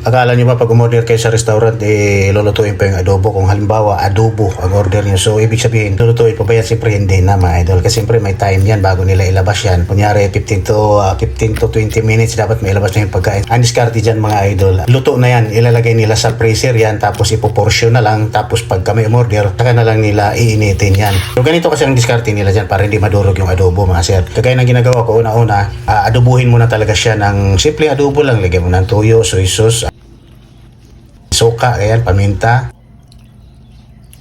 Akala nyo ba pag umorder kayo sa restaurant, lulutuin pa yung adobo? Kung halimbawa, adobo ang order nyo. So, ibig sabihin, lulutuin pa ba yan? Siyempre, hindi na mga idol. Kasi siyempre, may time yan bago nila ilabas yan. Kunyari, 15 to 20 minutes, dapat may ilabas na yung pagkain. Ang diskarte dyan mga idol, luto na yan. Ilalagay nila sa freezer yan, tapos ipoporsyon na lang. Tapos pag kami umorder, saka na lang nila iinitin yan. So, ganito kasi ang diskarte nila dyan para hindi madurog yung adobo mga sir. Kagaya ng ginagawa ko una-una, adobuhin mo na talaga siya ng simple adobo lang. Lagyan mo ng toyo, soy sauce, suka, ayan, paminta,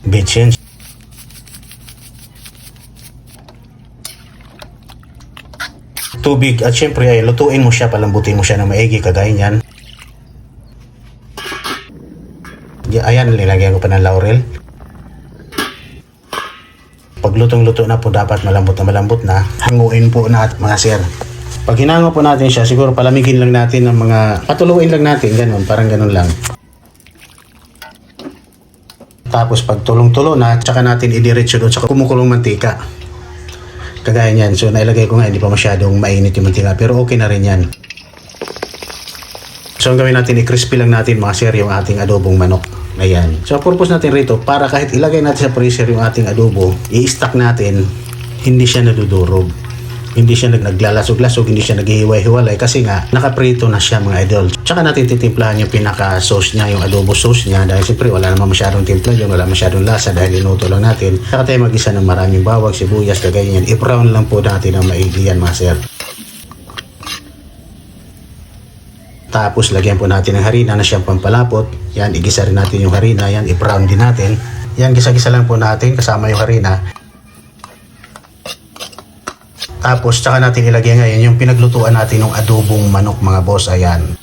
bitchin, tubig, at syempre ay lutuin mo siya, palambutin mo siya ng maigi, kagaya niyan. Ayan, nilagyan ko pa ng laurel. Pag lutong-luto na po, dapat malambot na. Hanguin po natin mga sir. Pag hinango po natin siya, siguro palamigin lang natin ng mga, patuluin lang natin, ganun, parang ganun lang. Tapos pag tulong-tulo na, tsaka natin idiretso doon sa kumukulong mantika. Kagaya niyan. So nailagay ko nga, hindi pa masyadong mainit yung mantika, pero okay na rin yan. So ang gawin natin, i-crispy lang natin mga sir yung ating adobong manok. Ayan. So purpose natin rito, para kahit ilagay natin sa freezer yung ating adobo, i-stack natin, hindi siya nadudurog. Hindi siya naglalasog-lasog, hindi siya naghihiwa-hiwalay kasi nga nakaprito na siya mga idol. Tsaka natin titimplahan yung pinaka-sauce niya, yung adobo sauce niya, dahil siyempre wala naman masyadong timpla yun, wala masyadong lasa dahil inuto lang natin. Tsaka tayo mag-isa ng maraming bawang, sibuyas, kagaya yan. I-brown lang po natin ng maigi yan mga sir. Tapos lagyan po natin ng harina na siyang pampalapot. Yan, igisa rin natin yung harina, yan, i-brown din natin. Yan, gisa-gisa lang po natin kasama yung harina. Tapos, tsaka natin ilagay ngayon yung pinaglutuan natin ng adobong manok mga boss. Ayan.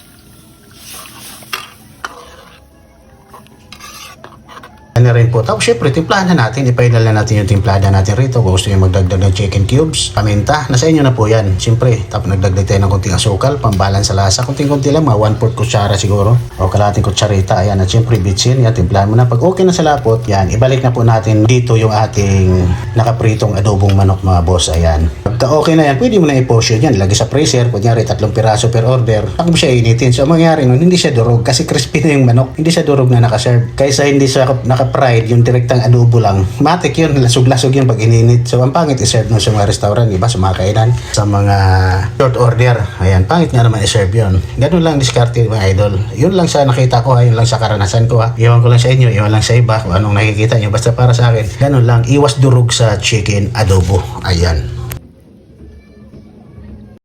Yan na rin po. Tapos, syempre, timplahan na natin. I-final na natin yung timplahan natin rito. Kung gusto nyo magdagdag ng chicken cubes, paminta, nasa inyo na po yan. Syempre, tapos nagdagdag tayo ng konting asukal, pambalance sa lasa. Konting-konti lang, mga 1/4 kutsara siguro. O kalahating kutsarita. Ayan. At syempre, bitsin. Yan, timplahan mo na. Pag okay na sa lapot, yan, ibalik na po natin dito yung ating nakapritong adobong manok mga boss. Ayan. Pagka okay na yan, pwede mo na i-portion yan. Lagi sa freezer. Kunyari, 3 piraso per order. Ako mo siya initin. So, ang mangyari nun, hindi siya durog. Kasi crispy na yung manok. Hindi siya durog na nakaserve. Kaysa hindi siya naka-fried, yung direktang adobo lang. Matik yun. Lasog-lasog yun pag ininit. So, ang pangit i-serve nun sa mga restaurant. Iba, sa mga kainan. Sa mga short order. Ayan, pangit nga naman i-serve yun. Ganun lang diskarte mga idol. Yun lang sa nakita ko ha. Yun lang sa karanasan ko ha. Iwan ko lang sa inyo. Iwan lang sa iba. Kung anong nakikita nyo. Basta para sa akin, ganun lang. Iwas durog sa chicken adobo. Ayan.